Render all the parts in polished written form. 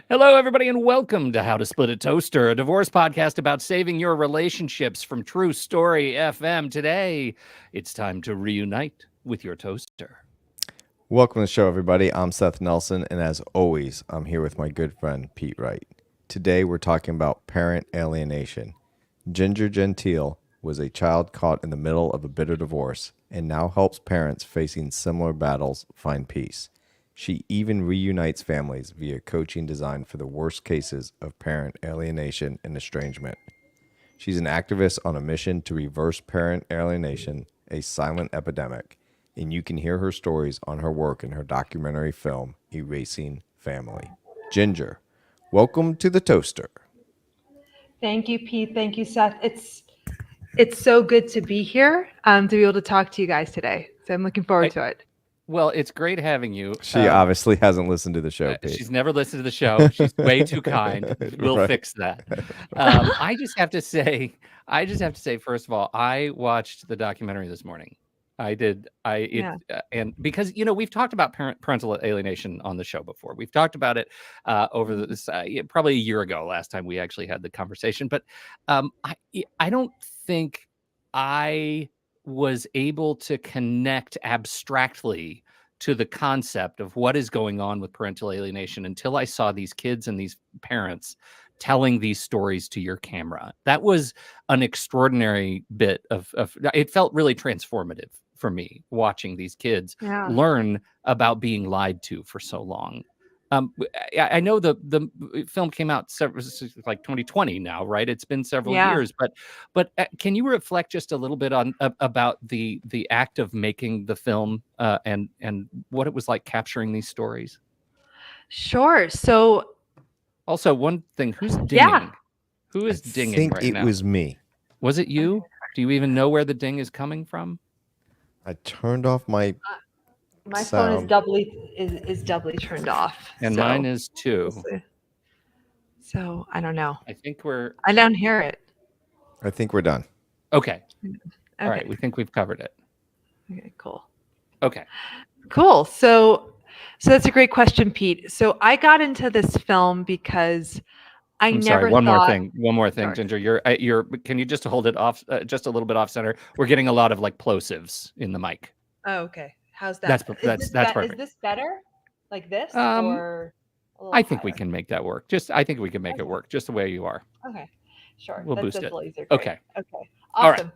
Hello, everybody, and welcome to How to Split a Toaster, a divorce podcast about saving your relationships from True Story FM. Today, it's time to reunite with your toaster. Welcome to the show, everybody. I'm Seth Nelson, and as always, I'm here with my good friend, Pete Wright. Today, we're talking about parent alienation. Ginger Gentile was a child caught in the middle of a bitter divorce and now helps parents facing similar battles find peace. She even reunites families via coaching designed for the worst cases of parent alienation and estrangement. She's an activist on a mission to reverse parent alienation, a silent epidemic, and you can hear her stories on her work in her documentary film, Erasing Family. Ginger, welcome to the Toaster. Thank you, Pete. Thank you, Seth. It's so good to be here, to be able to talk to you guys today. So I'm looking forward to it. Well, it's great having you. She obviously hasn't listened to the show, Pete. She's never listened to the show. She's way too kind. We'll fix that. I just have to say, first of all, I watched the documentary this morning. I did. And because, we've talked about parental alienation on the show before. We've talked about it over this probably a year ago, last time we actually had the conversation. But I don't think I was able to connect abstractly to the concept of what is going on with parental alienation until I saw these kids and these parents telling these stories to your camera. That was an extraordinary bit of it felt really transformative for me watching these kids learn about being lied to for so long. I know the film came out like 2020 now, right? It's been several years, but can you reflect just a little bit on about the act of making the film and what it was like capturing these stories? Sure. So, also one thing, who's dinging? Yeah. Who is dinging right now? I think it was me. Was it you? Do you even know where the ding is coming from? I turned off my phone is doubly turned off, and mine is too. So I don't know. I don't hear it. I think we're done. Okay. All right. We think we've covered it. Okay. Cool. Okay. Cool. So that's a great question, Pete. So I got into this film because One more thing, Ginger. You're. Can you just hold it off, just a little bit off center? We're getting a lot of like plosives in the mic. Oh, okay. How's that? That's perfect. Is this better? Like this, or? I think we can make that work. I think we can make it work just the way you are. Okay. Sure. We'll boost it. Easier. Okay. Awesome. All right.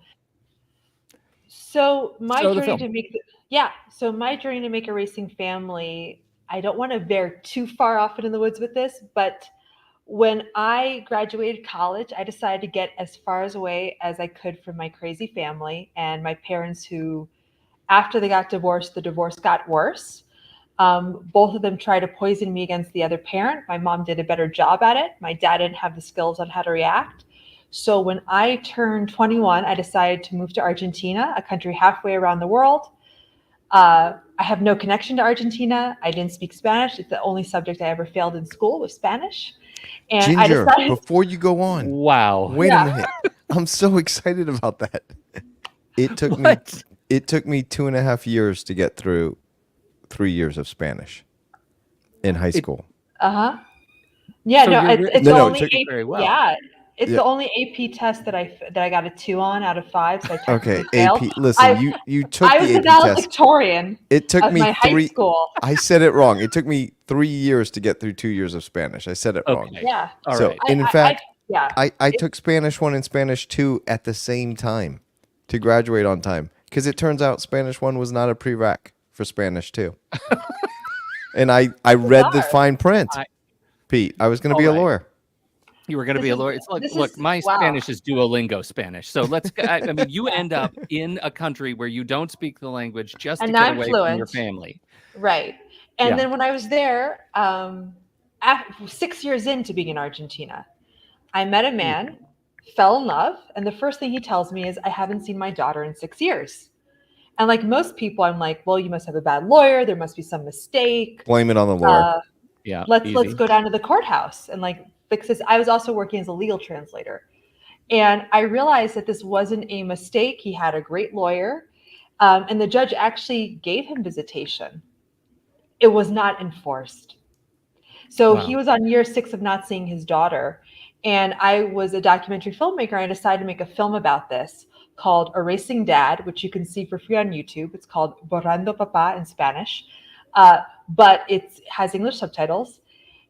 So my journey to make Erasing Family. I don't want to veer too far off into the woods with this, but when I graduated college, I decided to get as far away as I could from my crazy family and my parents who, after they got divorced, the divorce got worse. Both of them tried to poison me against the other parent. My mom did a better job at it. My dad didn't have the skills on how to react. So when I turned 21, I decided to move to Argentina, a country halfway around the world. I have no connection to Argentina. I didn't speak Spanish. It's the only subject I ever failed in school was Spanish. And Ginger, before you go on. Wow. Wait a minute. I'm so excited about that. It took me 2.5 years to get through 3 years of Spanish in high school. Yeah, so it's only AP, very well. Yeah. It's the only AP test that I got a 2 on out of 5. So I okay, AP. Listen, you took the AP test. I was a valedictorian. It took me high school. I said it wrong. It took me 3 years to get through 2 years of Spanish. I said it wrong. Yeah. All right. In fact, I took Spanish 1 and Spanish 2 at the same time to graduate on time because it turns out Spanish 1 was not a prereq for Spanish 2. And I read the fine print. Pete, I was going to be a lawyer. You were going to be a lawyer. It's like, look, my Spanish is Duolingo Spanish. So you end up in a country where you don't speak the language just to get away from your family. Right. And then when I was there, 6 years into being in Argentina, I met a man, fell in love. And the first thing he tells me is, I haven't seen my daughter in 6 years. And like most people, I'm like, well, you must have a bad lawyer. There must be some mistake. Blame it on the lawyer. Let's go down to the courthouse and fix this. I was also working as a legal translator. And I realized that this wasn't a mistake. He had a great lawyer. And the judge actually gave him visitation. It was not enforced. So Wow. he was on year 6 of not seeing his daughter. And I was a documentary filmmaker. I decided to make a film about this called Erasing Dad, which you can see for free on YouTube. It's called Borrando Papa in Spanish, but it has English subtitles.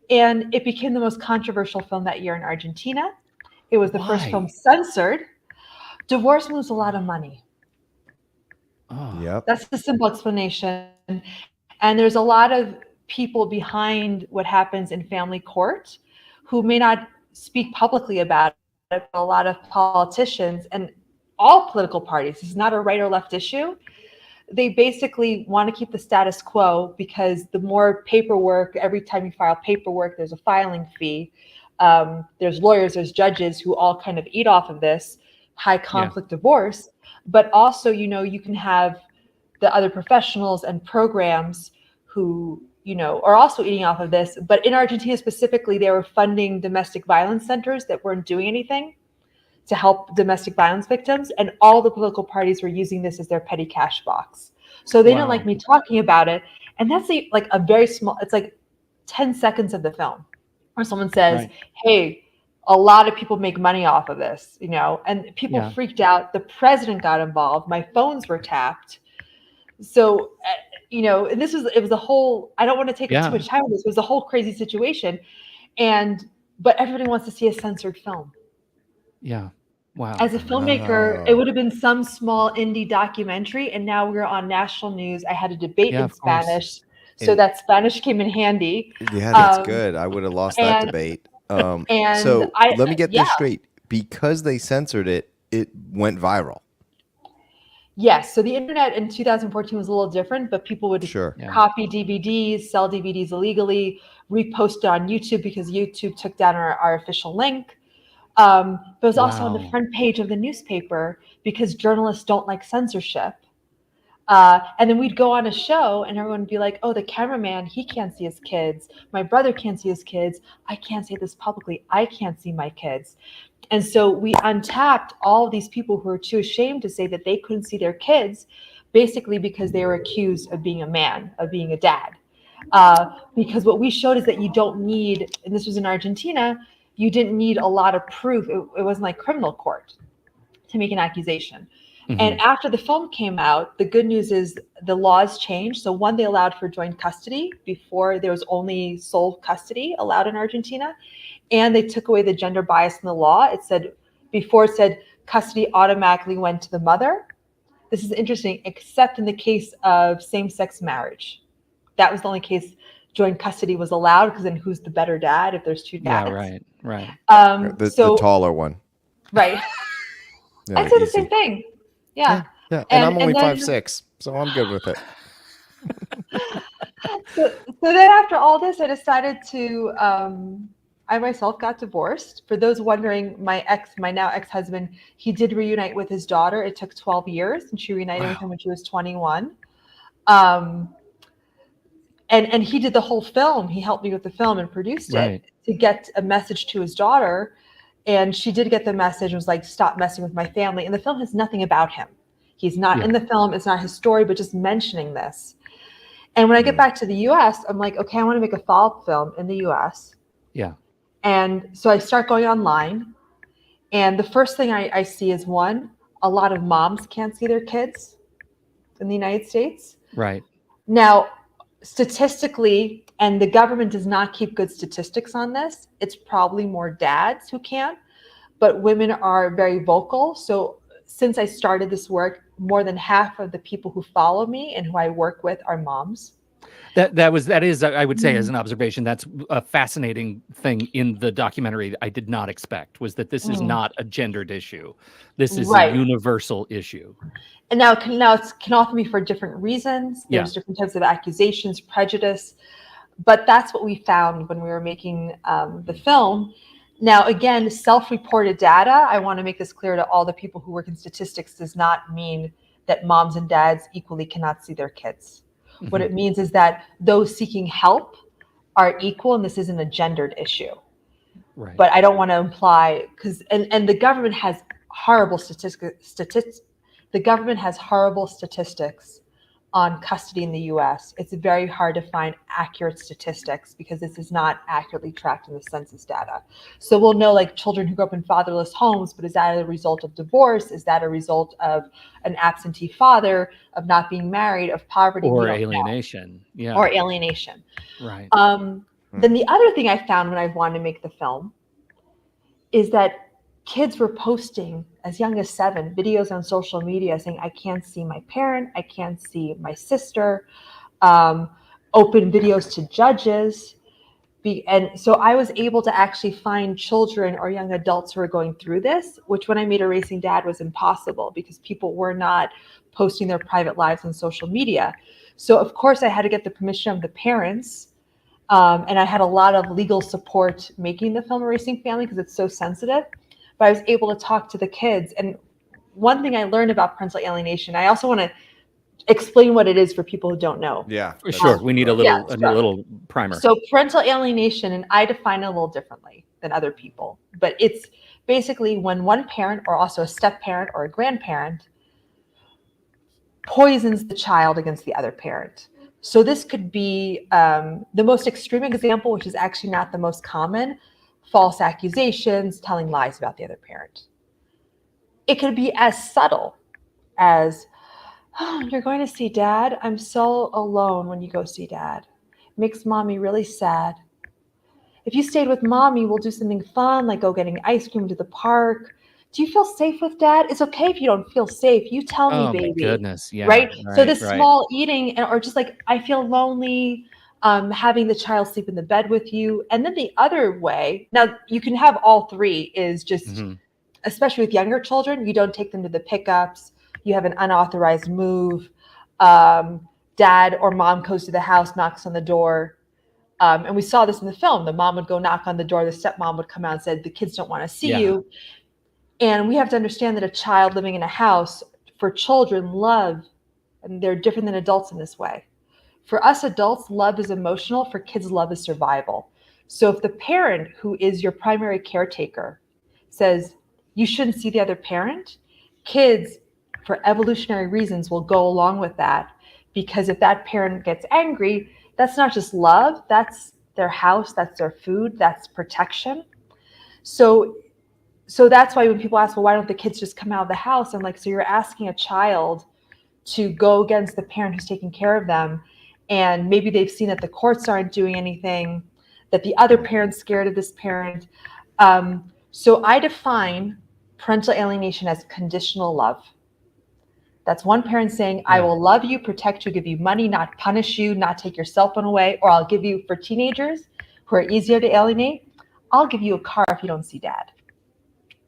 And it became the most controversial film that year in Argentina. It was the first film censored. Divorce moves a lot of money. Oh. Yep. That's the simple explanation. And there's a lot of people behind what happens in family court who may not speak publicly about it, but a lot of politicians and all political parties, this is not a right or left issue. They basically want to keep the status quo because the more paperwork, every time you file paperwork, there's a filing fee. There's lawyers, there's judges who all kind of eat off of this high conflict divorce. But also, you can have the other professionals and programs who, are also eating off of this. But in Argentina specifically, they were funding domestic violence centers that weren't doing anything to help domestic violence victims. And all the political parties were using this as their petty cash box. So they didn't like me talking about it. And that's like a very small, it's like 10 seconds of the film where someone says, hey, a lot of people make money off of this, and people freaked out. The president got involved. My phones were tapped. So, and it was a whole, I don't want to take too much time on this. It was a whole crazy situation. But everybody wants to see a censored film. Yeah. Wow. As a filmmaker, it would have been some small indie documentary, and now we're on national news. I had a debate in Spanish, so that Spanish came in handy. Yeah, that's good. I would have lost that debate. Let me get this straight. Because they censored it, it went viral. Yes. So the internet in 2014 was a little different, but people would copy DVDs, sell DVDs illegally, repost it on YouTube because YouTube took down our official link. But it was also on the front page of the newspaper because journalists don't like censorship. And then we'd go on a show and everyone would be like, oh, the cameraman, he can't see his kids. My brother can't see his kids. I can't say this publicly. I can't see my kids. And so we untapped all of these people who were too ashamed to say that they couldn't see their kids, basically because they were accused of being a man, of being a dad. Because what we showed is that you don't need, and this was in Argentina, you didn't need a lot of proof. It wasn't like criminal court to make an accusation. Mm-hmm. And after the film came out, the good news is the laws changed. So one, they allowed for joint custody. Before, there was only sole custody allowed in Argentina. And they took away the gender bias in the law. Before it said custody automatically went to the mother. This is interesting, except in the case of same-sex marriage. That was the only case joint custody was allowed, because then who's the better dad if there's two dads? Yeah, right. The taller one. Right. Yeah, I'd say the same thing. Yeah. And I'm only 5'6", so I'm good with it. So then after all this, I decided to, I myself got divorced. For those wondering, my now ex-husband, he did reunite with his daughter. It took 12 years, and she reunited with him when she was 21. And he did the whole film. He helped me with the film and produced it to get a message to his daughter. And she did get the message. It was like, stop messing with my family. And the film has nothing about him. He's not in the film. It's not his story, but just mentioning this. And when I get back to the US, I'm like, okay, I want to make a follow-up film in the US. Yeah. And so I start going online. And the first thing I see is, one, a lot of moms can't see their kids in the United States. Right. Now, statistically, and the government does not keep good statistics on this, it's probably more dads who can't, but women are very vocal. So since I started this work, more than half of the people who follow me and who I work with are moms. That is, I would say, as an observation, that's a fascinating thing in the documentary I did not expect, was that this is not a gendered issue. This is a universal issue. And now it can often be for different reasons. There's different types of accusations, prejudice, but that's what we found when we were making the film. Now, again, self-reported data, I want to make this clear to all the people who work in statistics, does not mean that moms and dads equally cannot see their kids. Mm-hmm. What it means is that those seeking help are equal, and this isn't a gendered issue. Right. But I don't want to imply, because and the government has horrible statistics. The government has horrible statistics on custody in the US, it's very hard to find accurate statistics because this is not accurately tracked in the census data. So we'll know like children who grew up in fatherless homes, but is that a result of divorce? Is that a result of an absentee father, of not being married, of poverty? Or alienation. Yeah. Or alienation. Right. Then the other thing I found when I wanted to make the film is that kids were posting as young as 7 videos on social media saying, I can't see my parent, I can't see my sister, open videos to judges. And so I was able to actually find children or young adults who are going through this, which when I made Erasing Dad was impossible because people were not posting their private lives on social media. So of course I had to get the permission of the parents. And I had a lot of legal support making the film Erasing Family because it's so sensitive. But I was able to talk to the kids. And one thing I learned about parental alienation, I also want to explain what it is for people who don't know. Yeah, for sure. We need a little primer. So parental alienation, and I define it a little differently than other people, but it's basically when one parent or also a step parent or a grandparent poisons the child against the other parent. So this could be the most extreme example, which is actually not the most common, false accusations, telling lies about the other parent. It could be as subtle as, oh, you're going to see dad? I'm so alone when you go see dad. It makes mommy really sad. If you stayed with mommy, we'll do something fun, like go getting ice cream to the park. Do you feel safe with dad? It's okay if you don't feel safe. You tell me, baby. Oh my goodness. Yeah. Right? So this small eating, or just like, I feel lonely, having the child sleep in the bed with you. And then the other way, now you can have all three, is just, especially with younger children, you don't take them to the pickups. You have an unauthorized move. Dad or mom goes to the house, knocks on the door. And we saw this in the film. The mom would go knock on the door. The stepmom would come out and say, the kids don't want to see you. And we have to understand that a child living in a house, for children, love, and they're different than adults in this way. For us adults, love is emotional. For kids, love is survival. So if the parent who is your primary caretaker says, you shouldn't see the other parent, kids, for evolutionary reasons, will go along with that. Because if that parent gets angry, that's not just love, that's their house, that's their food, that's protection. So that's why when people ask, well, why don't the kids just come out of the house? I'm like, so you're asking a child to go against the parent who's taking care of them. And maybe they've seen that the courts aren't doing anything, that the other parent's scared of this parent. So I define parental alienation as conditional love. That's one parent saying, I will love you, protect you, give you money, not punish you, not take your cell phone away, or I'll give you, for teenagers who are easier to alienate, I'll give you a car if you don't see dad.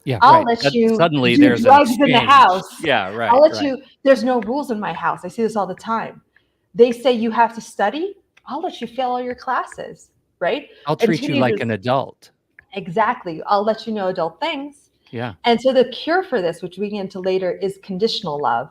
Yeah, I'll let you suddenly do there's drugs in the house. Yeah, right. I'll let you, there's no rules in my house. I see this all the time. They say you have to study. I'll let you fail all your classes, right? I'll treat you like an adult. Exactly. I'll let you know adult things. Yeah. And so the cure for this, which we get into later, is conditional love.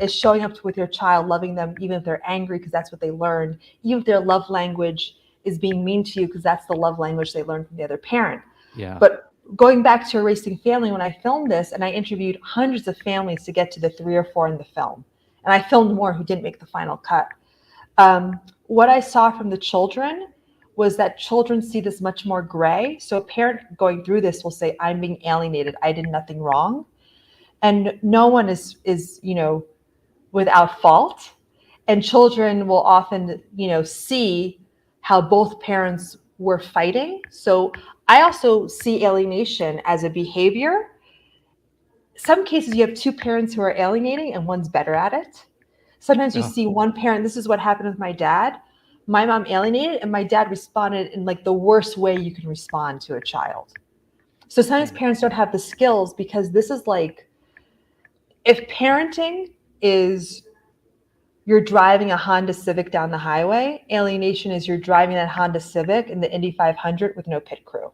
Is showing up with your child, loving them even if they're angry because that's what they learned, even if their love language is being mean to you because that's the love language they learned from the other parent. Yeah. But going back to Erasing Family, when I filmed this, and I interviewed hundreds of families to get to the 3 or 4 in the film, and I filmed more who didn't make the final cut. What I saw from the children was that children see this much more gray. So a parent going through this will say, I'm being alienated. I did nothing wrong. And no one is without fault, and children will often, see how both parents were fighting. So I also see alienation as a behavior. Some cases you have 2 parents who are alienating and one's better at it. Sometimes you see one parent, this is what happened with my dad. My mom alienated and my dad responded in like the worst way you can respond to a child. So sometimes parents don't have the skills because this is like, if parenting is you're driving a Honda Civic down the highway, alienation is you're driving that Honda Civic in the Indy 500 with no pit crew.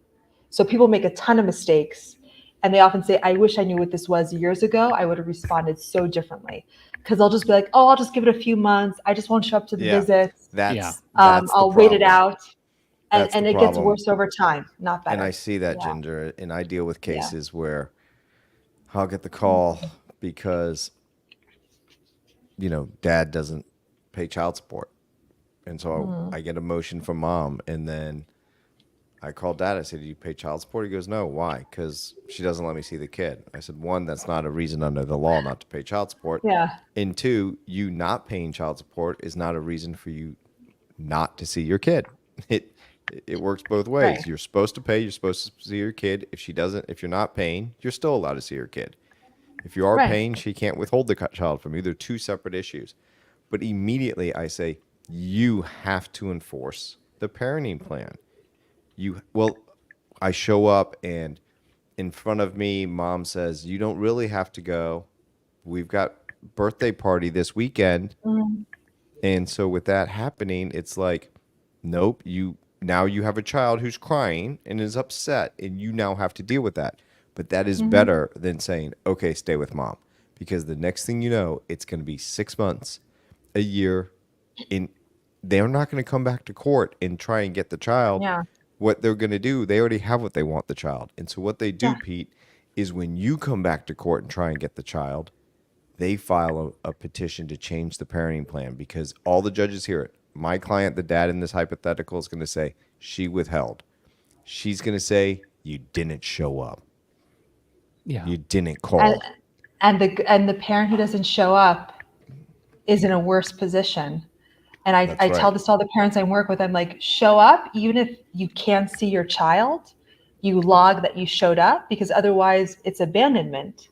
So people make a ton of mistakes, and they often say, I wish I knew what this was years ago. I would have responded so differently. Because they'll just be like, oh, I'll just give it a few months. I just won't show up to the visits. That's I'll wait it out. And it gets problem. Worse over time, not better. And I see that, Ginger, and I deal with cases where I'll get the call because, dad doesn't pay child support. And so I get a motion from mom, and then I called dad. I said, "Do you pay child support?" He goes, "No." Why? Because she doesn't let me see the kid. I said, one, that's not a reason under the law not to pay child support. Yeah. And two, you not paying child support is not a reason for you not to see your kid. It works both ways. Right. You're supposed to pay. You're supposed to see your kid. If you're not paying, you're still allowed to see your kid. If you are Right. paying, she can't withhold the child from you. They're two separate issues. But immediately I say, you have to enforce the parenting plan. I show up, and in front of me, mom says, "You don't really have to go. We've got birthday party this weekend." Mm. And so with that happening, it's like, nope, now you have a child who's crying and is upset, and you now have to deal with that. But that is better than saying, "Okay, stay with mom." Because the next thing you know, it's going to be 6 months, a year, and they're not going to come back to court and try and get the child. Yeah. What they're going to do, they already have what they want, the child. And so what they do, Yeah. Pete, is when you come back to court and try and get the child, they file a petition to change the parenting plan, because all the judges hear it. My client, the dad in this hypothetical, is going to say, she withheld. She's going to say, you didn't show up. Yeah. You didn't call. And the parent who doesn't show up is in a worse position. And I tell this to all the parents I work with. I'm like, show up, even if you can't see your child, you log that you showed up, because otherwise it's abandonment.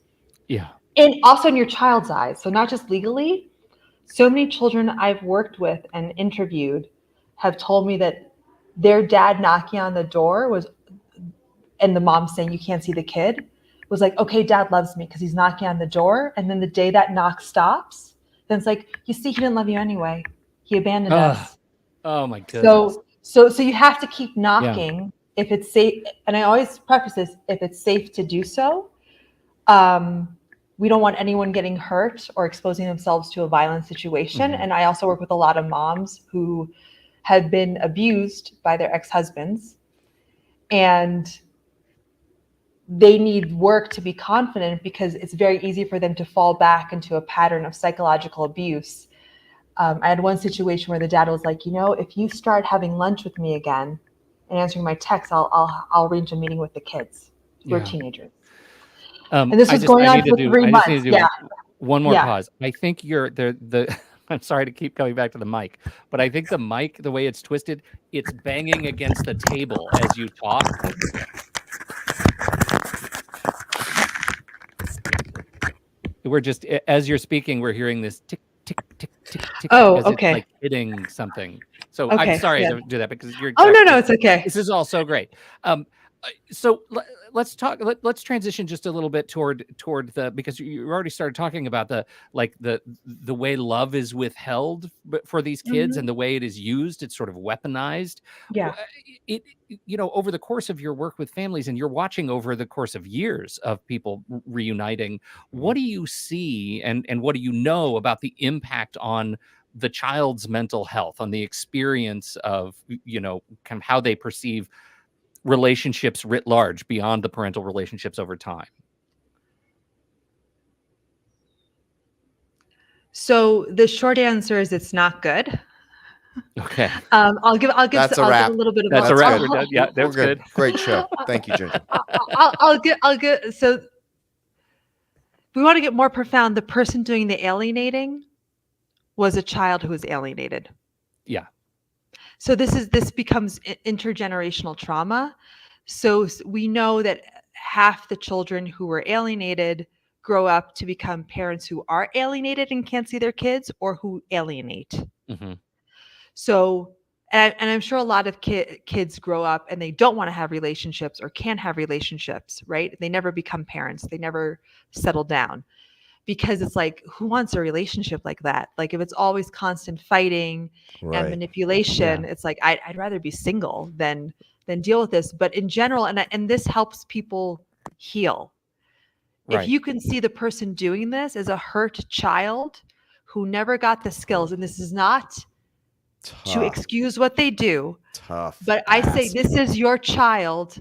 Yeah. And also in your child's eyes. So not just legally. So many children I've worked with and interviewed have told me that their dad knocking on the door was, and the mom saying, "You can't see the kid," was like, "Okay, dad loves me because he's knocking on the door." And then the day that knock stops, then it's like, "You see, he didn't love you anyway. He abandoned us." Oh my goodness. So you have to keep knocking if it's safe. And I always preface this, if it's safe to do so. We don't want anyone getting hurt or exposing themselves to a violent situation. And I also work with a lot of moms who have been abused by their ex-husbands, and they need work to be confident, because it's very easy for them to fall back into a pattern of psychological abuse. I had one situation where the dad was like, "If you start having lunch with me again and answering my texts, I'll arrange a meeting with the kids." We're teenagers. And this was going on for 3 months. I just need to do one more pause. I think you're the I'm sorry to keep coming back to the mic, but I think the mic, the way it's twisted, it's banging against the table as you talk. We're just, as you're speaking, we're hearing this tick, tick, tick, tick, tick. Oh, as okay. It's like hitting something. So Okay, I'm sorry to do that, because you're. Oh, no, it's okay. This is all so great. So let's talk. Let's transition just a little bit toward the, because you already started talking about the way love is withheld for these kids and the way it is used. It's sort of weaponized. Yeah. It over the course of your work with families, and you're watching over the course of years of people reuniting, what do you see and what do you know about the impact on the child's mental health, on the experience of kind of how they perceive relationships writ large beyond the parental relationships over time? So the short answer is it's not good. Okay. I'll give That's a wrap. a little bit of That's a wrap. Good. We're done. Yeah, that's We're good. good. Great show. Thank you, Ginger. I'll get. So we want to get more profound. The person doing the alienating was a child who was alienated. Yeah. So this becomes intergenerational trauma. So we know that half the children who were alienated grow up to become parents who are alienated and can't see their kids, or who alienate. So, and I'm sure a lot of kids grow up and they don't want to have relationships or can't have relationships, right? They never become parents. They never settle down, because it's like, who wants a relationship like that? Like, if it's always constant fighting and manipulation, it's like, I'd rather be single than deal with this. But in general, and this helps people heal. If you can see the person doing this as a hurt child who never got the skills, and this is not to excuse what they do, but I say, this is your child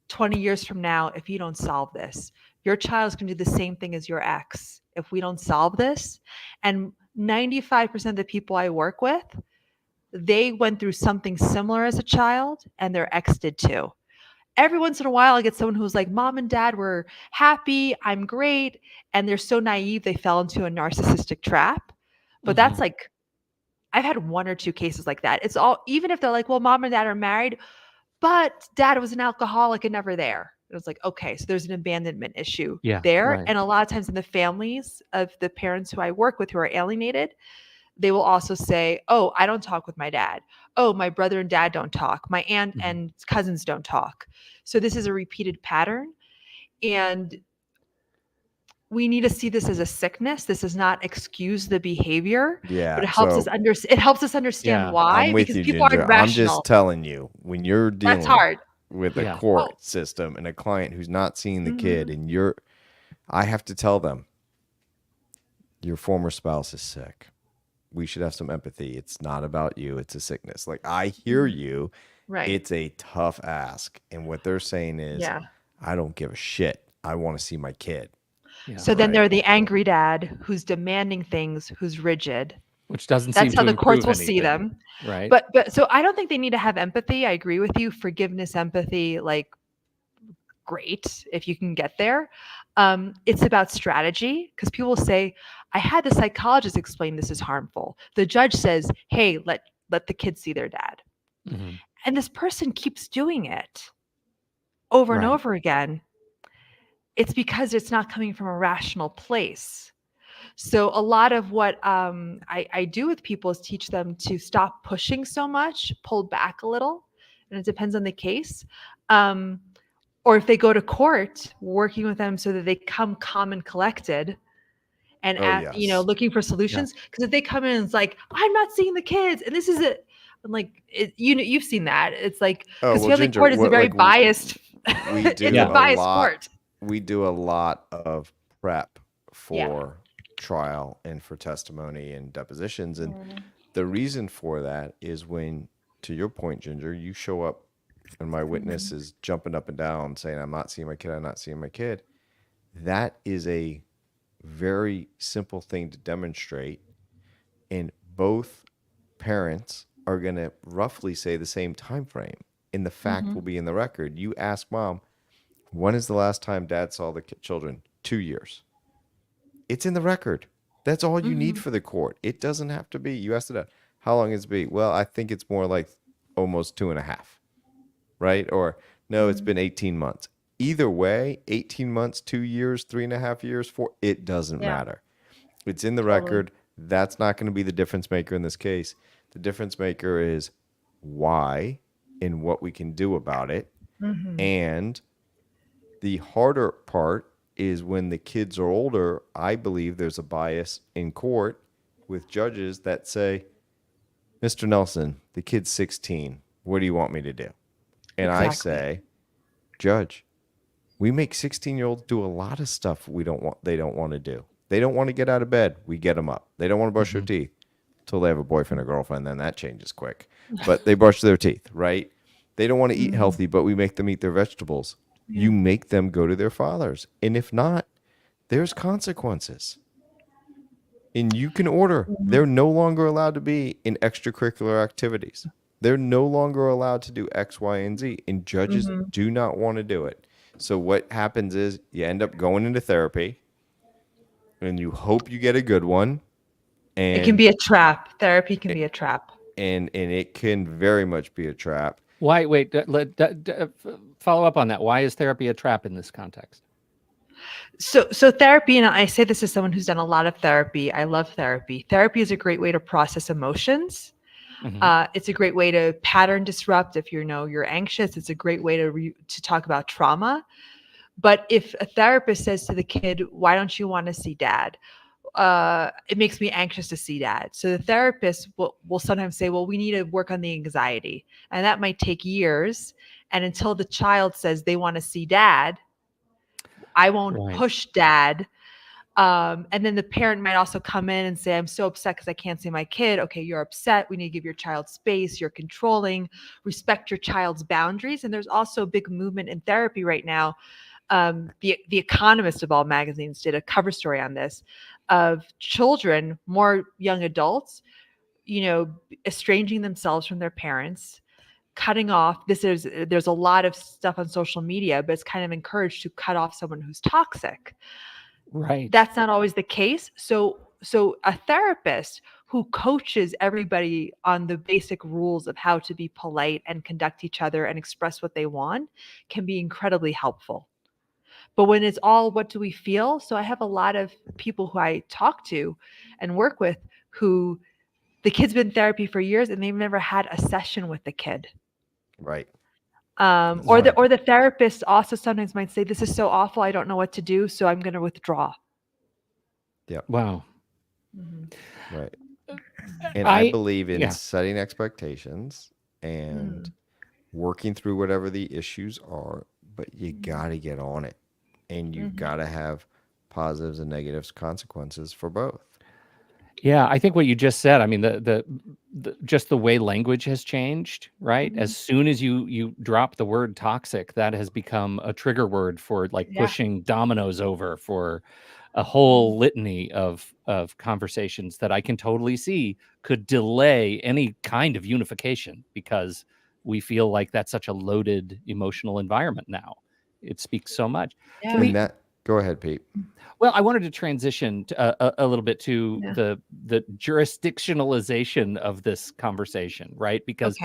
20 years from now. If you don't solve this, your child's going to do the same thing as your ex if we don't solve this. And 95% of the people I work with, they went through something similar as a child, and their ex did too. Every once in a while, I get someone who's like, Mom and Dad were happy, I'm great. And they're so naive, they fell into a narcissistic trap. But that's like, I've had one or two cases like that. It's all, even if they're like, well, Mom and Dad are married, but Dad was an alcoholic and never there. It was like, okay, so there's an abandonment issue there. Right. And a lot of times in the families of the parents who I work with who are alienated, they will also say, oh, I don't talk with my dad. Oh, my brother and dad don't talk. My aunt and cousins don't talk. So this is a repeated pattern. And we need to see this as a sickness. This does not excuse the behavior. Yeah. But it helps us understand why. I'm with because you, people Ginger. aren't rational. I'm just telling you, when you're dealing That's hard. with a court system and a client who's not seeing the kid, and I have to tell them, your former spouse is sick. We should have some empathy. It's not about you. It's a sickness. Like, I hear you. Right. It's a tough ask. And what they're saying is, I don't give a shit. I want to see my kid. Yeah. So then they're the angry dad who's demanding things, who's rigid. Which doesn't That's seem how to the courts will anything. see them. Right. But so I don't think they need to have empathy. I agree with you. Forgiveness, empathy, like, great if you can get there. It's about strategy, because people say, I had the psychologist explain this is harmful. The judge says, hey, let the kids see their dad. And this person keeps doing it over and over again. It's because it's not coming from a rational place. So a lot of what I do with people is teach them to stop pushing so much, pull back a little, and it depends on the case. Or if they go to court, working with them so that they come calm and collected and looking for solutions. Because if they come in and it's like, I'm not seeing the kids, and this is it. I'm like, you've seen that. It's like, because family court is a very biased, we do a biased court. We do a lot of prep for trial and for testimony and depositions. And the reason for that is when, to your point, Ginger, you show up and my witness is jumping up and down saying, I'm not seeing my kid, I'm not seeing my kid. That is a very simple thing to demonstrate. And both parents are going to roughly say the same time frame. And the fact will be in the record. You ask Mom, when is the last time Dad saw the children? 2 years. It's in the record. That's all you need for the court. It doesn't have to be. You asked it, how long is it be? Well, I think it's more like almost 2.5. Right? Or no, it's been 18 months. Either way, 18 months, 2 years, 3.5 years, 4, it doesn't matter. It's in the record. That's not going to be the difference maker in this case. The difference maker is why and what we can do about it. And the harder part is when the kids are older. I believe there's a bias in court with judges that say, Mr. Nelson, the kid's 16. What do you want me to do? And I say, Judge, we make 16-year-olds do a lot of stuff they don't want to do. They don't want to get out of bed. We get them up. They don't want to brush their teeth until they have a boyfriend or girlfriend. Then that changes quick. But they brush their teeth, right? They don't want to eat healthy, but we make them eat their vegetables. You make them go to their fathers. And if not, there's consequences. And you can order. They're no longer allowed to be in extracurricular activities. They're no longer allowed to do X, Y, and Z. And judges do not want to do it. So what happens is you end up going into therapy, and you hope you get a good one. And it can be a trap. Therapy can be a trap. And it can very much be a trap. Why? Wait, follow up on that. Why is therapy a trap in this context? So therapy, and I say this as someone who's done a lot of therapy. I love therapy. Therapy is a great way to process emotions. It's a great way to pattern disrupt. If you're anxious, it's a great way to talk about trauma. But if a therapist says to the kid, why don't you want to see Dad? It makes me anxious to see Dad. So the therapist will sometimes say, well, we need to work on the anxiety. And that might take years. And until the child says they want to see Dad, I won't push Dad. And then the parent might also come in and say, I'm so upset because I can't see my kid. Okay, you're upset. We need to give your child space. You're controlling. Respect your child's boundaries. And there's also a big movement in therapy right now. The Economist of all magazines did a cover story on this. of children, more young adults, estranging themselves from their parents, cutting off. There's a lot of stuff on social media, but it's kind of encouraged to cut off someone who's toxic. Right. That's not always the case. So a therapist who coaches everybody on the basic rules of how to be polite and conduct each other and express what they want can be incredibly helpful. But when it's all, what do we feel? So I have a lot of people who I talk to and work with who the kid's been in therapy for years and they've never had a session with the kid. Right. Or the therapist also sometimes might say, this is so awful, I don't know what to do, so I'm going to withdraw. Yep. Wow. Mm-hmm. Right. And I believe in setting expectations and working through whatever the issues are, but you got to get on it, and you got to have positives and negatives consequences for both. Yeah, I think what you just said, I mean, the just the way language has changed, right? As soon as you drop the word toxic, that has become a trigger word for pushing dominoes over for a whole litany of conversations that I can totally see could delay any kind of unification, because we feel like that's such a loaded emotional environment now. It speaks so much. Yeah. Go ahead, Pete. Well, I wanted to transition a little bit to the jurisdictionalization of this conversation, right? Because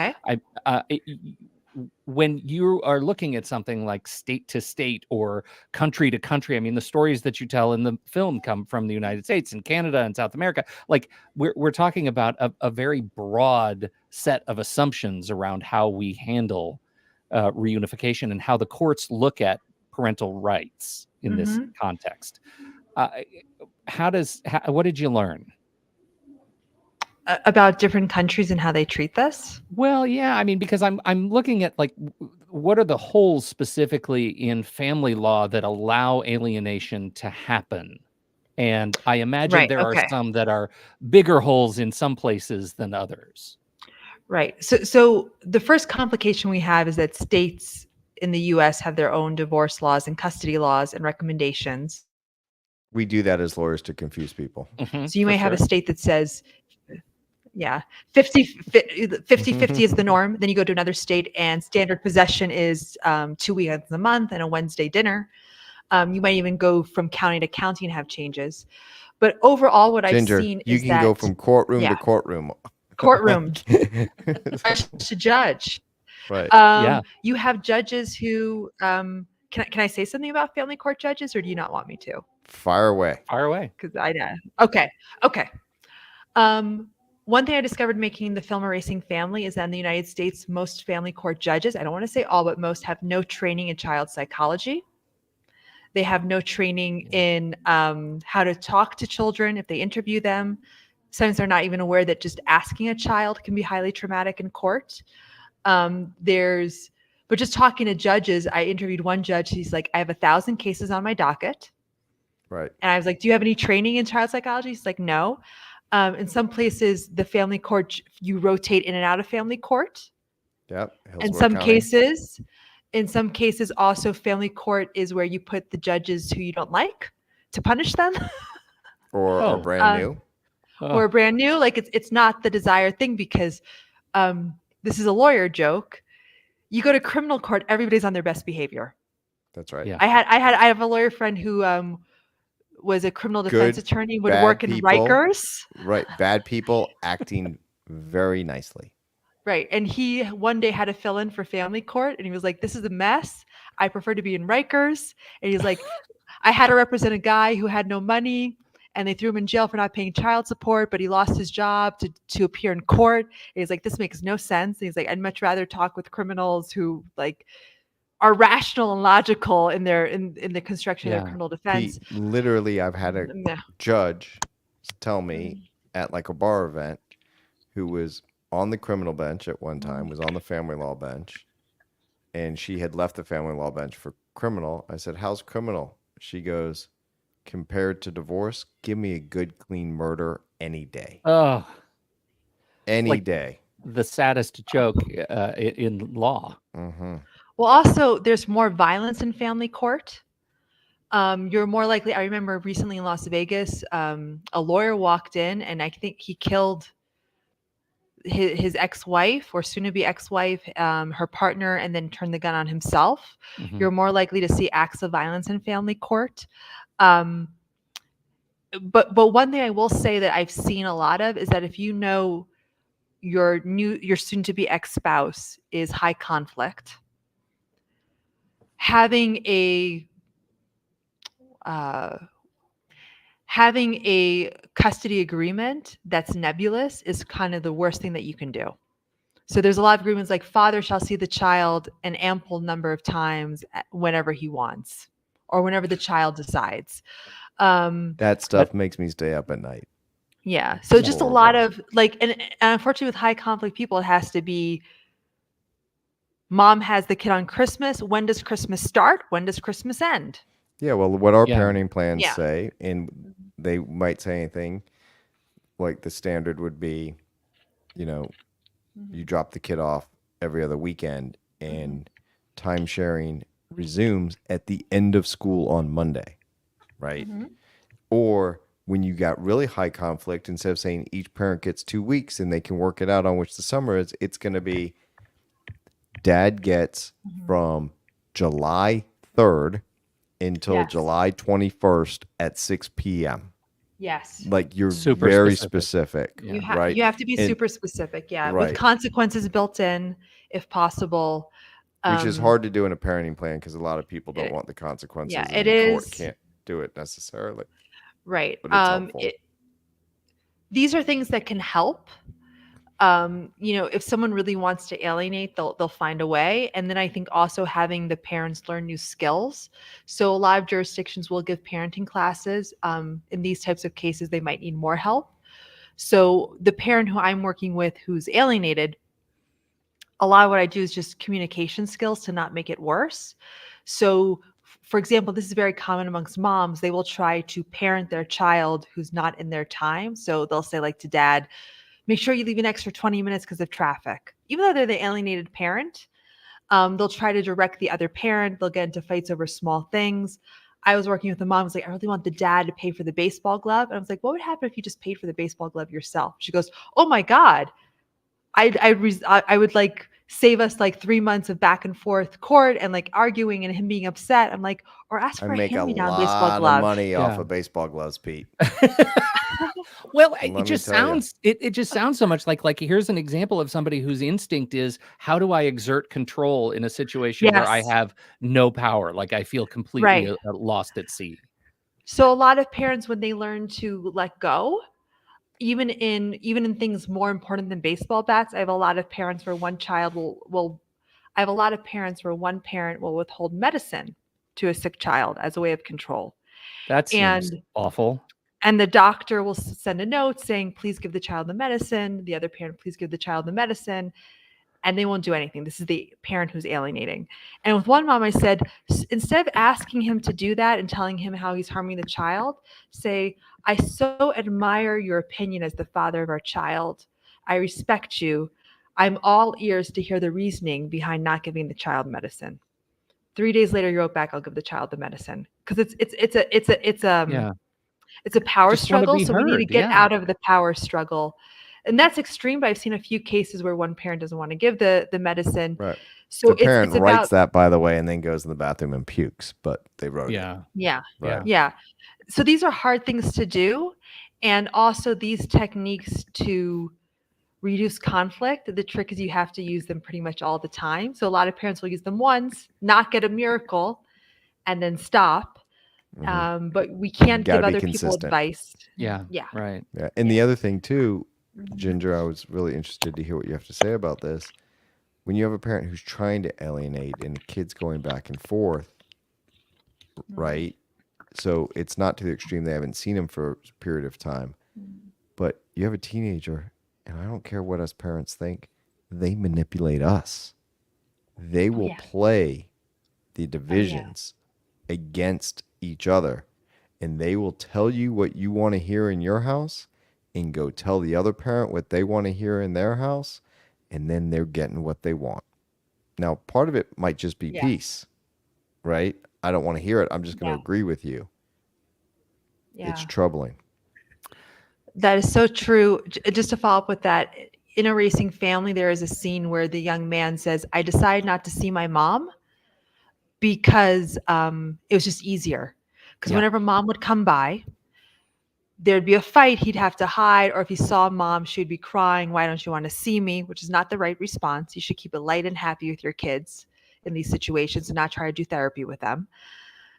when you are looking at something like state to state or country to country, I mean, the stories that you tell in the film come from the United States and Canada and South America. Like we're talking about a very broad set of assumptions around how we handle reunification and how the courts look at parental rights in this context. What did you learn about different countries and how they treat this? Well, yeah, I mean, because I'm looking at what are the holes specifically in family law that allow alienation to happen, and I imagine there are some that are bigger holes in some places than others. Right. So the first complication we have is that states in the U.S. have their own divorce laws and custody laws and recommendations. We do that as lawyers to confuse people. So you may have a state that says, 50-50 is the norm. Then you go to another state and standard possession is 2 weekends a month and a Wednesday dinner. You might even go from county to county and have changes. But overall, what Ginger, I've seen you is can that go from courtroom to courtroom. Courtroom to judge. Right. You have judges who can I say something about family court judges, or do you not want me to? Fire away. Fire away. Because I know. Okay. One thing I discovered making the film Erasing Family is that in the United States, most family court judges, I don't want to say all, but most, have no training in child psychology. They have no training in how to talk to children if they interview them. Sometimes they're not even aware that just asking a child can be highly traumatic in court. But just talking to judges, I interviewed one judge. He's like, I have 1,000 cases on my docket. Right. And I was like, do you have any training in child psychology? He's like, no. In some places, the family court, you rotate in and out of family court. Yep. In some cases, also family court is where you put the judges who you don't like to punish them. Or are brand new. Or brand new. Like it's not the desired thing, because this is a lawyer joke. You go to criminal court, everybody's on their best behavior. That's right. Yeah. I have a lawyer friend who was a criminal defense attorney, would work in Rikers. Right. Bad people acting very nicely. Right. And he one day had to fill in for family court, and he was like, this is a mess. I prefer to be in Rikers. And he's like, I had to represent a guy who had no money, and they threw him in jail for not paying child support, but he lost his job to appear in court. And he's like, this makes no sense. And he's like, I'd much rather talk with criminals who are rational and logical in the construction of their criminal defense. Literally, I've had a judge tell me at a bar event, who was on the criminal bench at one time, was on the family law bench, and she had left the family law bench for criminal. I said, how's criminal? She goes, compared to divorce, give me a good, clean murder any day. Oh, any day. The saddest joke in law. Mm-hmm. Well, also, there's more violence in family court. You're more likely. I remember recently in Las Vegas, a lawyer walked in, and I think he killed his ex-wife or soon-to-be ex-wife, her partner, and then turned the gun on himself. Mhm. You're more likely to see acts of violence in family court. Um, but one thing I will say that I've seen a lot of is that if you know your soon-to-be ex-spouse is high conflict, having a uh, having a custody agreement that's nebulous is kind of the worst thing that you can do. So there's a lot of agreements like father shall see the child an ample number of times whenever he wants or whenever the child decides. That stuff makes me stay up at night. Yeah. So just a Horrible. lot of like, and unfortunately with high conflict people, it has to be mom has the kid on Christmas. When does Christmas start? When does Christmas end? Yeah, well, what our Yeah. parenting plans Yeah. say, and they might say anything like the standard would be, you know, you drop the kid off every other weekend and time sharing resumes at the end of school on Monday, right? Or when you got really high conflict, instead of saying each parent gets 2 weeks and they can work it out on which the summer is, it's going to be dad gets from July 3rd until Yes. July 21st at 6 p.m. Yes. Like you're Super very specific. specific, You, right? you have to be And- super specific. Yeah. Right. With consequences built in, if possible. Which is hard to do in a parenting plan because a lot of people don't want the consequences. Yeah, and it the court is. can't do it necessarily. Right. But it's helpful. These are things that can help. If someone really wants to alienate, they'll find a way. And then I think also having the parents learn new skills. So a lot of jurisdictions will give parenting classes. In these types of cases, they might need more help. So the parent who I'm working with who's alienated, a lot of what I do is just communication skills to not make it worse. So, for example, this is very common amongst moms. They will try to parent their child who's not in their time. So they'll say, like to dad, make sure you leave an extra 20 minutes because of traffic. Even though they're the alienated parent, they'll try to direct the other parent. They'll get into fights over small things. I was working with a mom who was like, I really want the dad to pay for the baseball glove. And I was like, what would happen if you just paid for the baseball glove yourself? She goes, oh my God. I would like save us like 3 months of back and forth court and like arguing and him being upset. I'm like, or ask I for a make a hand-me-down baseball lot of glove. money off Yeah. of baseball gloves, Pete. Well, Let me it just tell ya. sounds it just sounds so much like here's an example of somebody whose instinct is how do I exert control in a situation where I Yes. have no power, like I feel completely Right. lost at sea. So a lot of parents, when they learn to let go, even in things more important than baseball bats, I have a lot of parents where one child will I have a lot of parents where one parent will withhold medicine to a sick child as a way of control. That seems And awful. and the doctor will send a note saying, please give the child the medicine. The other parent, please give the child the medicine. And they won't do anything. This is the parent who's alienating. And with one mom, I said, instead of asking him to do that and telling him how he's harming the child, say, I so admire your opinion as the father of our child. I respect you. I'm all ears to hear the reasoning behind not giving the child medicine. 3 days later, you wrote back, I'll give the child the medicine. Because Yeah. it's a power Just wanna struggle. be So we need to heard, get yeah. out of the power struggle. And that's extreme, but I've seen a few cases where one parent doesn't want to give the medicine. Right. So The parent it's writes about that, by the way, and then goes in the bathroom and pukes, but they wrote it. Yeah. yeah. Right. Yeah. So these are hard things to do. And also these techniques to reduce conflict. The trick is you have to use them pretty much all the time. So a lot of parents will use them once, not get a miracle, and then stop. But we can't Gotta give be other people consistent. advice. Yeah. Yeah. Right. Yeah. And the other thing too, Ginger, I was really interested to hear what you have to say about this. When you have a parent who's trying to alienate and the kid's going back and forth, right? So it's not to the extreme they haven't seen him for a period of time. But you have a teenager, and I don't care what us parents think, they manipulate us. They will play the divisions against each other, and they will tell you what you want to hear in your house and go tell the other parent what they want to hear in their house, and then they're getting what they want. Now, part of it might just be peace, right? I don't want to hear it. I'm just going to agree with you. Yeah. It's troubling. That is so true. Just to follow up with that, in A Racing Family, there is a scene where the young man says, I decided not to see my mom because it was just easier. Because whenever mom would come by, there'd be a fight, he'd have to hide, or if he saw mom, she'd be crying, why don't you want to see me? Which is not the right response. You should keep it light and happy with your kids in these situations and not try to do therapy with them.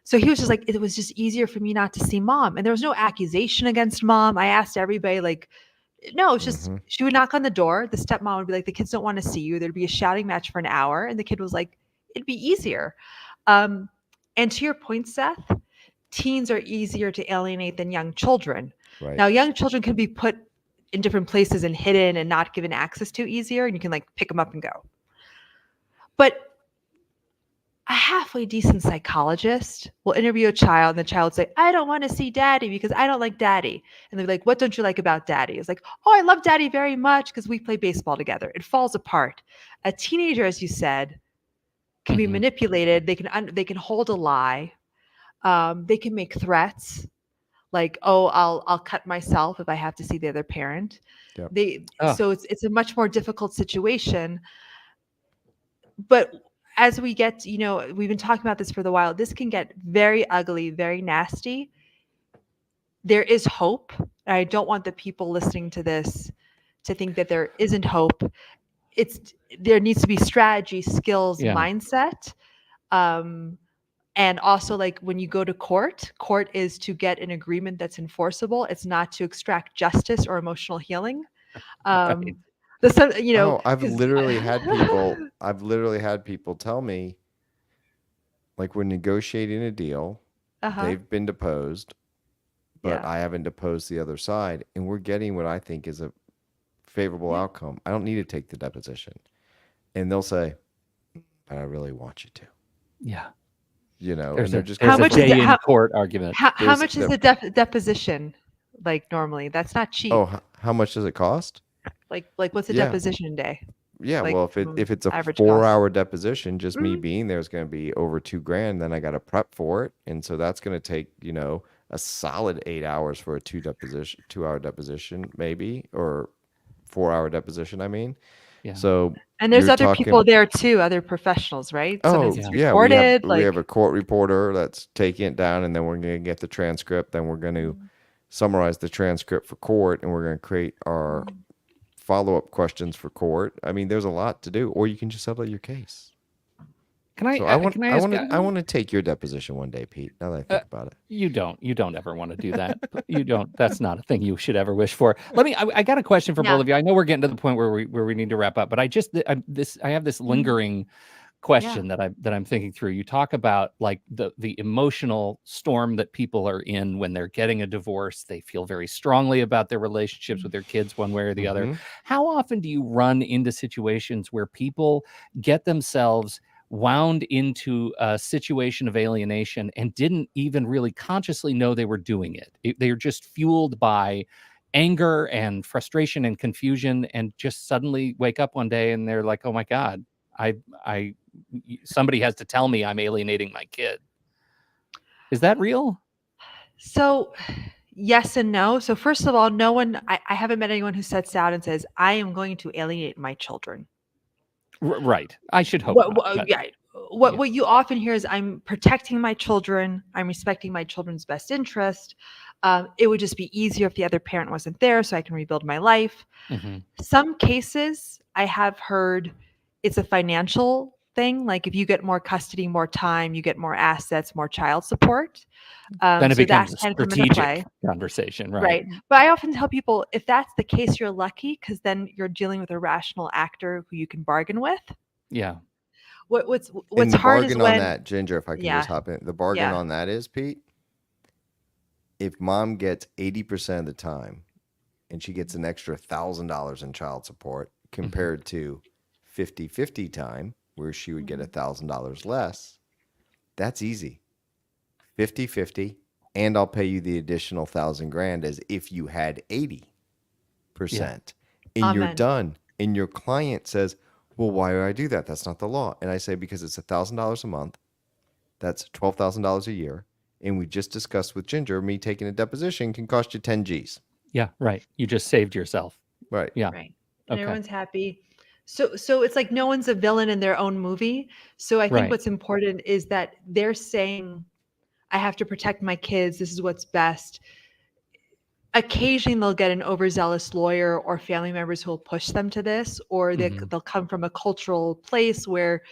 So he was just like, it was just easier for me not to see mom. And there was no accusation against mom. I asked everybody, like, no, it's just, she would knock on the door. The stepmom would be like, the kids don't want to see you. There'd be a shouting match for an hour. And the kid was like, it'd be easier. And to your point, Seth, teens are easier to alienate than young children. Right. Now, young children can be put in different places and hidden and not given access to easier. And you can like pick them up and go. But a halfway decent psychologist will interview a child and the child will say, I don't want to see daddy because I don't like daddy. And they're like, what don't you like about daddy? It's like, oh, I love daddy very much because we play baseball together. It falls apart. A teenager, as you said, can be manipulated. They can hold a lie. They can make threats like, oh, I'll cut myself if I have to see the other parent. Yep. So it's a much more difficult situation. But as we get, we've been talking about this for a while, this can get very ugly, very nasty. There is hope. I don't want the people listening to this to think that there isn't hope. There needs to be strategy, skills, mindset. And also, like, when you go to court is to get an agreement that's enforceable. It's not to extract justice or emotional healing. Right. I've literally had people tell me, like, we're negotiating a deal. They've been deposed, but I haven't deposed the other side, and we're getting what I think is a favorable outcome. I don't need to take the deposition. And they'll say, but I really want you to. Yeah. And they're just there's a day in court argument. How much is the deposition? Like, normally, that's not cheap. Oh, how much does it cost? Like what's a deposition day? Yeah, like, well, if it's a 4-hour deposition, just me being there is going to be over $2,000. Then I got to prep for it, and so that's going to take a solid 8 hours for a 2-hour deposition, maybe, or 4-hour deposition. I mean, so and there's other people there too, other professionals, right? Sometimes it's recorded. We have a court reporter that's taking it down, and then we're going to get the transcript. Then we're going to summarize the transcript for court, and we're going to create our follow-up questions for court. I mean, there's a lot to do, or you can just settle your case. I want to take your deposition one day, Pete. Now that I think about it, you don't ever want to do that. You don't. That's not a thing you should ever wish for. I got a question for both of you. I know we're getting to the point where we need to wrap up, but I have this lingering question that I'm thinking through. You talk about like the emotional storm that people are in when they're getting a divorce. They feel very strongly about their relationships with their kids one way or the other. How often do you run into situations where people get themselves wound into a situation of alienation and didn't even really consciously know they were doing it? They're just fueled by anger and frustration and confusion, and just suddenly wake up one day and they're like, oh my God, somebody has to tell me I'm alienating my kid. Is that real? So yes and no. So first of all, I haven't met anyone who sets out and says, I am going to alienate my children. Right. I should hope. What you often hear is, I'm protecting my children. I'm respecting my children's best interest. It would just be easier if the other parent wasn't there so I can rebuild my life. Some cases I have heard it's a financial thing. Like, if you get more custody, more time, you get more assets, more child support. Then it becomes a strategic conversation, right? But I often tell people, if that's the case, you're lucky, because then you're dealing with a rational actor who you can bargain with. Yeah. What's and the hard bargain is when, on that, Ginger, if I can just hop in, the bargain on that is, Pete, if mom gets 80% of the time and she gets an extra $1,000 in child support compared to 50-50 time where she would get $1,000 less, that's easy. 50-50, and I'll pay you the additional $1,000 as if you had 80%. And you're done. And your client says, well, why do I do that? That's not the law. And I say, because it's $1,000 a month. That's $12,000 a year. And we just discussed with Ginger, me taking a deposition can cost you 10 G's. Yeah, right. You just saved yourself. Right. Yeah. Right. And Okay. everyone's happy. So it's like no one's a villain in their own movie. So I think Right. what's important is that they're saying, I have to protect my kids. This is what's best. Occasionally they'll get an overzealous lawyer or family members who will push them to this, or Mhm. they'll come from a cultural place where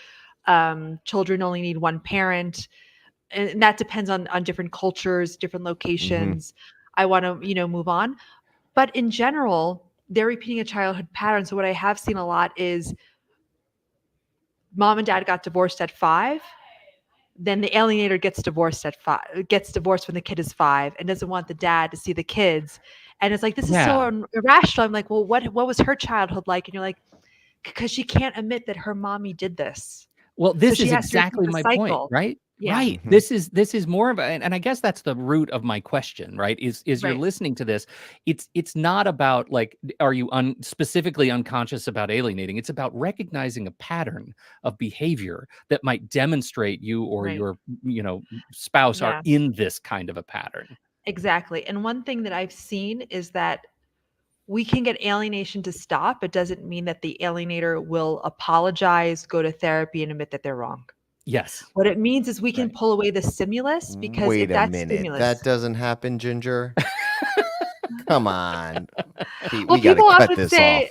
children only need one parent. And that depends on different cultures, different locations. I want to, move on. But in general, they're repeating a childhood pattern. So what I have seen a lot is mom and dad got divorced at 5. Then the alienator gets divorced at 5, gets divorced when the kid is 5 and doesn't want the dad to see the kids. And it's like, this is so irrational. I'm like, well, what was her childhood like? And you're like, because she can't admit that her mommy did this. Well, this So is she has to repeat exactly the my point, cycle. right? Yeah. Right. This is more of a, and I guess that's the root of my question, right? Is you're Right. listening to this. It's not about like, are you specifically unconscious about alienating? It's about recognizing a pattern of behavior that might demonstrate you or Right. your, spouse are Yeah. in this kind of a pattern. Exactly. And one thing that I've seen is that we can get alienation to stop. It doesn't mean that the alienator will apologize, go to therapy, and admit that they're wrong. Yes. What it means is we can Right. pull away the stimulus, because Wait if a that minute. stimulus, That doesn't happen, Ginger. Come on. Pete, well, we got to people cut often this say,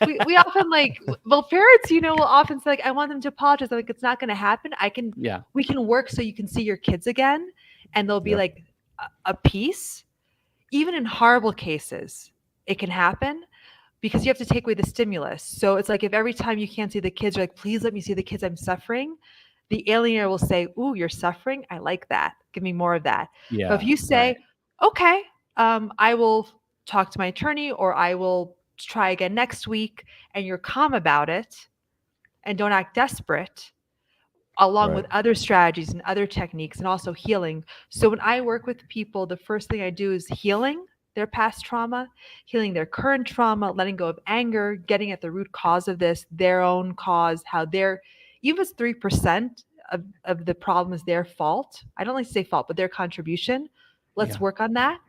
off. we often like, well, parents, will often say, like, I want them to apologize. I'm like, it's not going to happen. Yeah. We can work so you can see your kids again, and there'll be Yep. like a peace. Even in horrible cases, it can happen, because you have to take away the stimulus. So it's like, if every time you can't see the kids, you're like, please let me see the kids, I'm suffering. The alienator will say, ooh, you're suffering. I like that. Give me more of that. Yeah. But if you say, okay, I will talk to my attorney, or I will try again next week, and you're calm about it and don't act desperate, along with other strategies and other techniques, and also healing. So when I work with people, the first thing I do is healing their past trauma, healing their current trauma, letting go of anger, getting at the root cause of this, their own cause, how they're, even if it's 3% of the problem is their fault. I don't like to say fault, but their contribution. Let's work on that.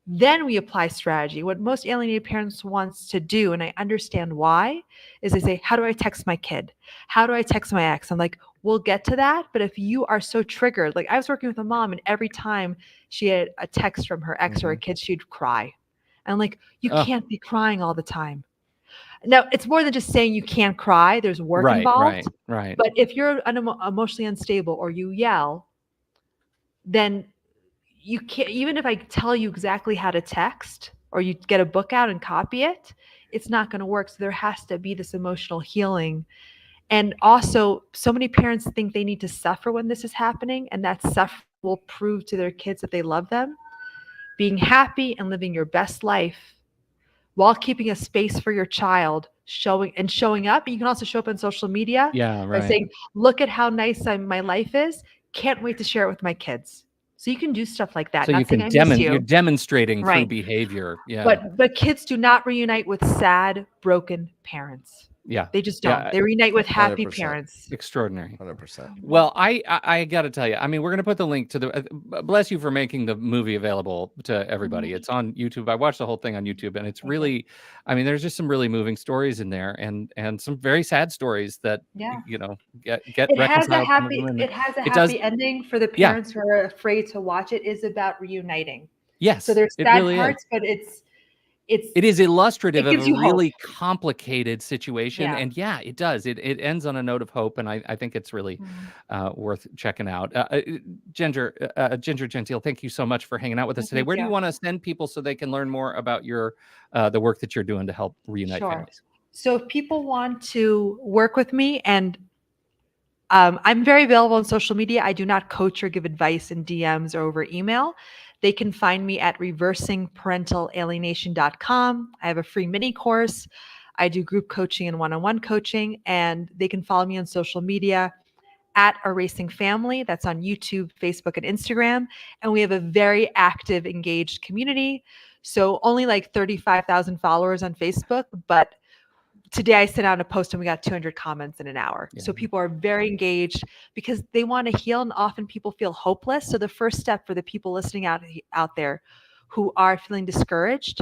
Then we apply strategy. What most alienated parents wants to do, and I understand why, is they say, how do I text my kid? How do I text my ex? I'm like, we'll get to that. But if you are so triggered, like I was working with a mom, and every time she had a text from her ex or a kid, she'd cry. And I'm like, you can't be crying all the time. Now, it's more than just saying you can't cry. There's work involved. Right. But if you're emotionally unstable or you yell, then you can't, even if I tell you exactly how to text, or you get a book out and copy it, it's not going to work. So there has to be this emotional healing. And also, so many parents think they need to suffer when this is happening, and that suffering will prove to their kids that they love them. Being happy and living your best life while keeping a space for your child, showing up. You can also show up on social media by saying, look at how nice my life is. Can't wait to share it with my kids. So you can do stuff like that. So not you can you're demonstrating through behavior. Yeah. But kids do not reunite with sad, broken parents. Yeah. They just don't. They reunite with happy 100%. parents. Extraordinary. 100%. Well, I got to tell you, I mean, we're going to put the link to the, bless you for making the movie available to everybody. It's on YouTube. I watched the whole thing on YouTube, and it's really, I mean, there's just some really moving stories in there, and some very sad stories that, get it reconciled. It has a happy ending for the parents who are afraid to watch it. Is about reuniting. Yes. So there's sad parts, but it is illustrative of a really hope. complicated situation. Yeah. And it does. It ends on a note of hope. And I think it's really worth checking out. Ginger Gentile, thank you so much for hanging out with us today. Where do you want to send people so they can learn more about your the work that you're doing to help reunite families? So if people want to work with me, and I'm very available on social media. I do not coach or give advice in DMs or over email. They can find me at reversingparentalalienation.com. I have a free mini course. I do group coaching and one-on-one coaching, and they can follow me on social media at Erasing Family. That's on YouTube, Facebook, and Instagram. And we have a very active, engaged community. So only like 35,000 followers on Facebook, but today I sent out a post and we got 200 comments in an hour. So people are very engaged because they want to heal, and often people feel hopeless. So the first step for the people listening out there who are feeling discouraged,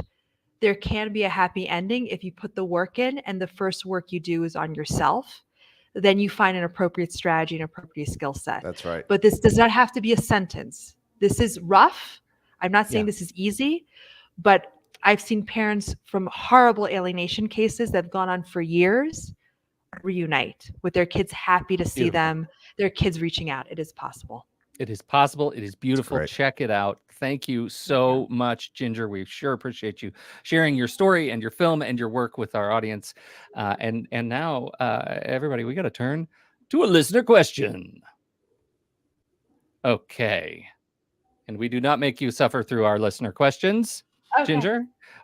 there can be a happy ending if you put the work in, and the first work you do is on yourself. Then you find an appropriate strategy and appropriate skill set. That's right. But this does not have to be a sentence. This is rough. I'm not saying this is easy, but I've seen parents from horrible alienation cases that have gone on for years reunite with their kids, happy to see them, their kids reaching out. It is possible. It is possible. It is beautiful. Check it out. Thank you so much, Ginger. We sure appreciate you sharing your story and your film and your work with our audience. And now, everybody, we got to turn to a listener question. Okay. And we do not make you suffer through our listener questions. Ginger?